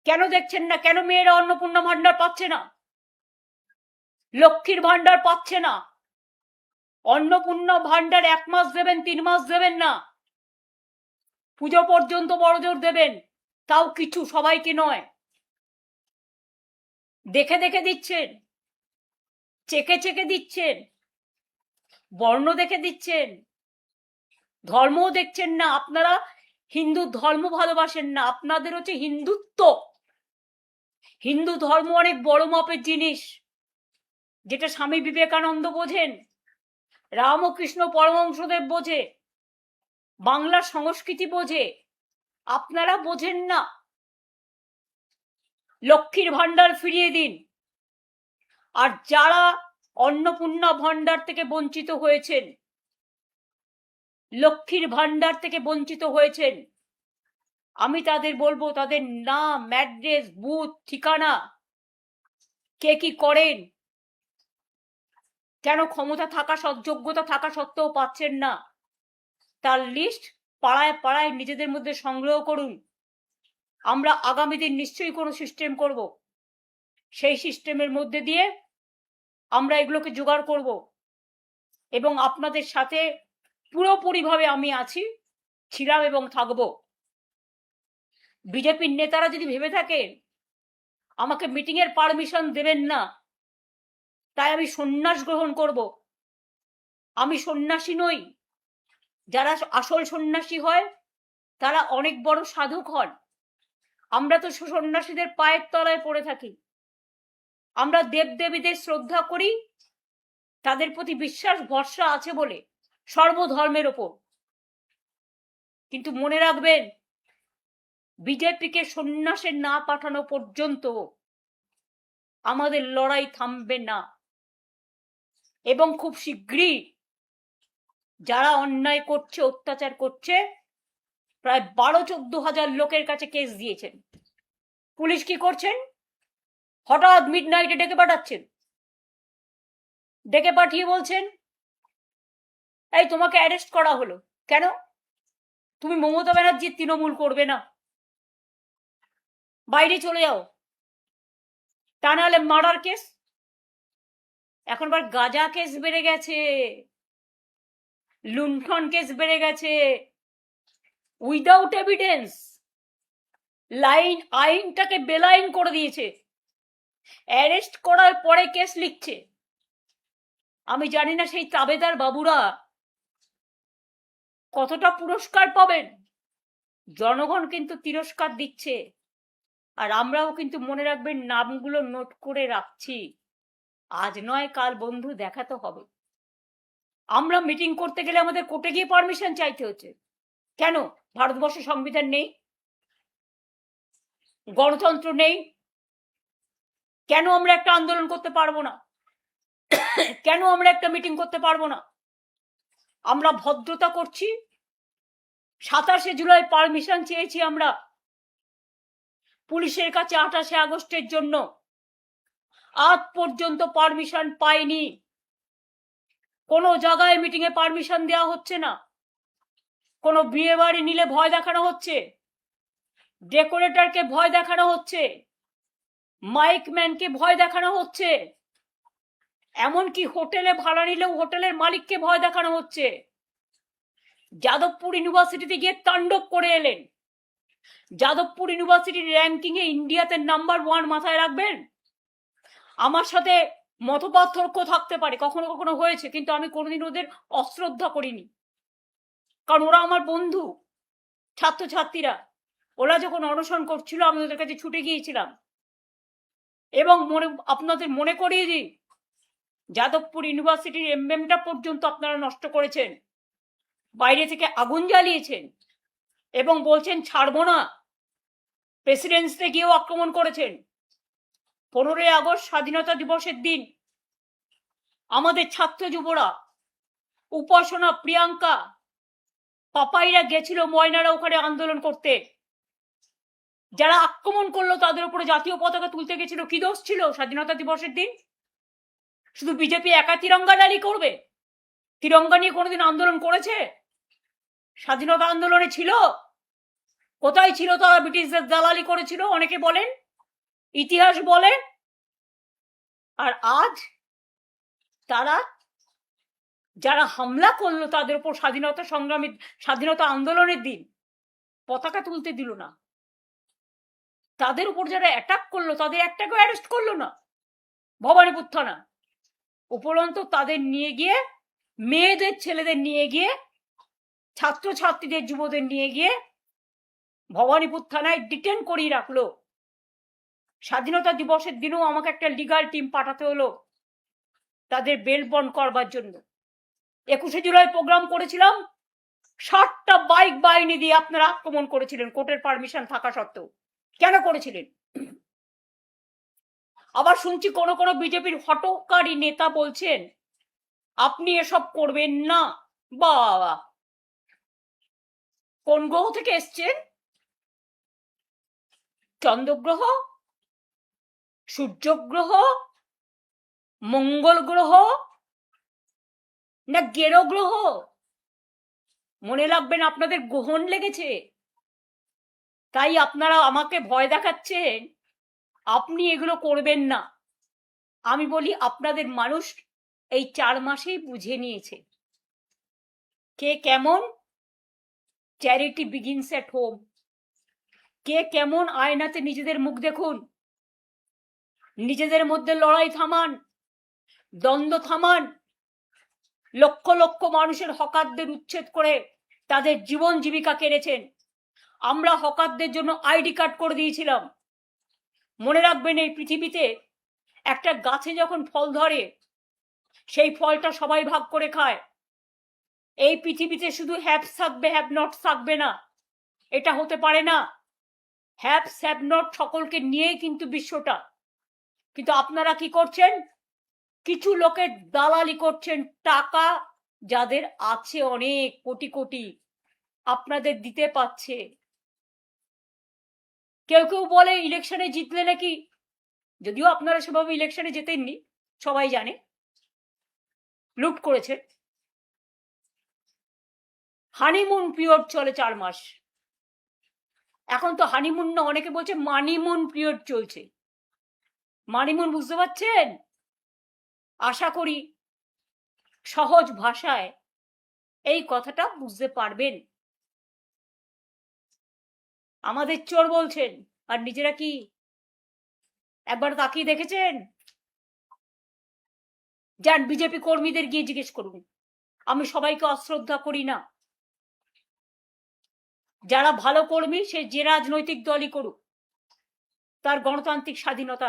কেন দেখছেন না? কেন মেয়েরা অন্নপূর্ণা ভান্ডার পাচ্ছে না, লক্ষ্মীর ভান্ডার পাচ্ছে না? অন্নপূর্ণা ভান্ডার 1 মাস দেবেন, 3 মাস দেবেন না, পুজো পর্যন্ত বড়জোর দেবেন, তাও কিছু, সবাইকে নয়। দেখে দেখে দিচ্ছেন, চেকে চেকে দিচ্ছেন, বর্ণ দেখে দিচ্ছেন, ধর্মও দেখছেন না। আপনারা হিন্দু ধর্ম ভালোবাসেন না, আপনাদের হচ্ছে হিন্দুত্ব। হিন্দু ধর্ম অনেক বড় মাপের জিনিস, যেটা স্বামী বিবেকানন্দ বোঝেন, রামকৃষ্ণ পরমহংসদেব বোঝে, বাংলার সংস্কৃতি বোঝে। আপনারা বোঝেন না। লক্ষ্মীর ভান্ডার ফিরিয়ে দিন। আর যারা অন্নপূর্ণা ভান্ডার থেকে বঞ্চিত হয়েছেন, লক্ষ্মীর ভান্ডার থেকে বঞ্চিত হয়েছেন, আমি তাদের বলবো, তাদের নাম, অ্যাড্রেস, বুথ, ঠিকানা, কে কি করেন, কেন ক্ষমতা থাকা, যোগ্যতা থাকা সত্ত্বেও পাচ্ছেন না, তার লিস্ট পাড়ায় পাড়ায় নিজেদের মধ্যে সংগ্রহ করুন। আমরা আগামী দিন নিশ্চয়ই কোনো সিস্টেম করব, সেই সিস্টেমের মধ্যে দিয়ে আমরা এগুলোকে জোগাড় করব, এবং আপনাদের সাথে পুরোপুরিভাবে আমি আছি, ছিলাম এবং থাকব। বিজেপির নেতারা যদি ভেবে থাকে আমাকে মিটিং এর পারমিশন দেবেন না, তাই আমি সন্ন্যাস গ্রহণ করব, আমি সন্ন্যাসী নই। যারা আসল সন্ন্যাসী হয় তারা অনেক বড় সাধক হন। আমরা তো সন্ন্যাসীদের পায়ের তলায় পড়ে থাকি। আমরা দেবদেবীদের শ্রদ্ধা করি, তাদের প্রতি বিশ্বাস ভরসা আছে বলে, সর্বধর্মের ওপর। কিন্তু মনে রাখবেন, বিজেপিকে সন্ন্যাসে না পাঠানো পর্যন্ত আমাদের লড়াই থামবে না। এবং খুব শীঘ্রই যারা অন্যায় করছে, অত্যাচার করছে, প্রায় 12-14 হাজার লোকের কাছে কেস দিয়েছেন। পুলিশ কি করছেন? হঠাৎ মিডনাইটে ডেকে পাঠাচ্ছেন, ডেকে পাঠিয়ে বলছেন এই তোমাকে অ্যারেস্ট করা হলো। কেন? তুমি মমতা ব্যানার্জির তৃণমূল করবে না, বাইরে চলে যাও, তা নাহলে মার্ডার কেস। এখনবার গাঁজা কেস বেড়ে গেছে, লুণ্ঠন কেস বেড়ে গেছে, উইদাউট এভিডেন্স। আইনটাকে বেলাইন করে দিয়েছে, অ্যারেস্ট করার পরে কেস লিখছে। আমি জানি না সেই তাবেদার বাবুরা কতটা পুরস্কার পাবেন। জনগণ কিন্তু তিরস্কার দিচ্ছে, আর আমরাও কিন্তু মনে রাখবেন, নামগুলো নোট করে রাখছি। আজ নয় কাল বন্ধু দেখাতে হবে। আমরা মিটিং করতে গেলে আমাদের কোর্টে গিয়ে পারমিশন চাইতে হচ্ছে। কেন? ভারতবর্ষে সংবিধান নেই? গণতন্ত্র নেই? কেন আমরা একটা আন্দোলন করতে পারবো না? কেন আমরা একটা মিটিং করতে পারবো না? আমরা ভদ্রতা করছি। 27শে জুলাই পারমিশন চেয়েছি আমরা পুলিশের কাছে 28শে আগস্টের জন্য, আজ পর্যন্ত পারমিশন পাইনি। কোনো জায়গায় মিটিং এ পারমিশন দেওয়া হচ্ছে না। কোনো বিয়ে বাড়ি নিলে ভয় দেখানো হচ্ছে, ডেকোরেটরকে ভয় দেখানো হচ্ছে, মাইক ম্যানকে ভয় দেখানো হচ্ছে, এমনকি হোটেলে ভাড়া নিলেও হোটেলের মালিককে ভয় দেখানো হচ্ছে। যাদবপুর ইউনিভার্সিটিতে গিয়ে তাণ্ডব করে এলেন। যাদবপুর ইউনিভার্সিটির র্যাঙ্কিং এ ইন্ডিয়াতে নাম্বার 1 মাথায় রাখবেন। আমার সাথে মতপার্থক্য থাকতে পারে, কখনো কখনো হয়েছে, কিন্তু আমি কোনোদিন ওদের অশ্রদ্ধা করিনি, কারণ ওরা আমার বন্ধু। ছাত্রছাত্রীরা ওরা যখন অনশন করছিল আমি ওদের কাছে ছুটে গিয়েছিলাম। এবং আপনাদের মনে করিয়ে দিই, যাদবপুর ইউনিভার্সিটির এমবেমটা পর্যন্ত আপনারা নষ্ট করেছেন, বাইরে থেকে আগুন জ্বালিয়েছেন এবং বলছেন ছাড়বো না। প্রেসিডেন্সিতে গিয়েও আক্রমণ করেছেন। 15ই আগস্ট স্বাধীনতা দিবসের দিন আমাদের ছাত্র যুবরা, উপাসনা, প্রিয়াঙ্কা, পাপাইরা গেছিল ময়নারা ওখানে আন্দোলন করতে। যারা আক্রমণ করলো তাদের উপরে জাতীয় পতাকা তুলতে গেছিল, কি দোষ ছিল স্বাধীনতা দিবসের দিন? শুধু বিজেপি একা তিরঙ্গা র্যালি করবে? তিরঙ্গা নিয়ে কোনোদিন আন্দোলন করেছে? স্বাধীনতা আন্দোলনে ছিল? কোথায় ছিল তারা? ব্রিটিশদের দালালি করেছিল অনেকে বলেন, ইতিহাস বলে। আর আজ তারা যারা হামলা করলো তাদের উপর স্বাধীনতা সংগ্রামী, স্বাধীনতা আন্দোলনের দিন পতাকা তুলতে দিল না, তাদের উপর যারা অ্যাটাক করলো তাদের একটাকেও অ্যারেস্ট করলো না ভবানীপুর থানা। উপরন্তু তাদের নিয়ে গিয়ে, মেয়েদের ছেলেদের নিয়ে গিয়ে, ছাত্রছাত্রীদের যুবদের নিয়ে গিয়ে ভবানীপুর থানায় ডিটেন করিয়ে রাখলো। স্বাধীনতা দিবসের দিনও আমাকে একটা লিগাল টিম পাঠাতে হলো তাদের বেল বন্ড করবার জন্য। 21শে জুলাই প্রোগ্রাম করেছিলাম, 60টা বাইক বাহিনী দিয়ে আপনারা আক্রমণ করেছিলেন কোর্টের পারমিশন থাকা সত্ত্বেও। কেন করেছিলেন? আবার শুনছি কোন কোন বিজেপির হটকারী নেতা বলছেন আপনি এসব করবেন না। বাবা, কোন গ্রহ থেকে এসছেন? চন্দ্রগ্রহ, সূর্যগ্রহ, মঙ্গল গ্রহ না গেরো গ্রহ? মনে রাখবেন আপনাদের গ্রহণ লেগেছে, তাই আপনারা আমাকে ভয় দেখাচ্ছেন আপনি এগুলো করবেন না। আমি বলি আপনাদের মানুষ এই 4 মাসেই বুঝে নিয়েছে কে কেমন। Charity begins at home. কে কেমন আয়নাতে নিজেদের মুখ দেখুন, নিজেদের মধ্যে লড়াই থামান, দ্বন্দ্ব থামান। লক্ষ লক্ষ মানুষের হকারদের উচ্ছেদ করে তাদের জীবন জীবিকা কেড়েছেন। আমরা হকারদের জন্য আইডি কার্ড করে দিয়েছিলাম। মনে রাখবেন এই পৃথিবীতে একটা গাছে যখন ফল ধরে সেই ফলটা সবাই ভাগ করে খায়। এই পৃথিবীতে শুধু হ্যাভস থাকবে, হ্যাভ নট থাকবে না, এটা হতে পারে না। হ্যাভস হ্যাভ নট সকলকে নিয়ে কিন্তু বিশ্বটা। কিন্তু আপনারা কি করছেন? কিছু লোকের দালালি করছেন, টাকা যাদের আছে অনেক কোটি কোটি আপনাদের দিতে পাচ্ছে। কেউ কেউ বলে ইলেকশনে জিতলে নাকি, যদিও আপনারা সেভাবে ইলেকশনে জেতেননি সবাই জানে, লুট করেছেন। হানিমুন পিরিয়ড চলে 4 মাস। এখন তো হানিমুন না, অনেকে বলছে মানিমুন পিরিয়ড চলছে। মানিমুন বুঝতে পারছেন? আশা করি সহজ ভাষায় এই কথাটা বুঝতে পারবেন। আমাদের চোর বলছেন, আর নিজেরা কি একবার তাকিয়ে দেখেছেন? যান বিজেপি কর্মীদের গিয়ে জিজ্ঞেস করুন। আমি সবাইকে অশ্রদ্ধা করি না, যারা ভালো কর্মী সে যে রাজনৈতিক দলই করুক, তার গণতান্ত্রিক স্বাধীনতা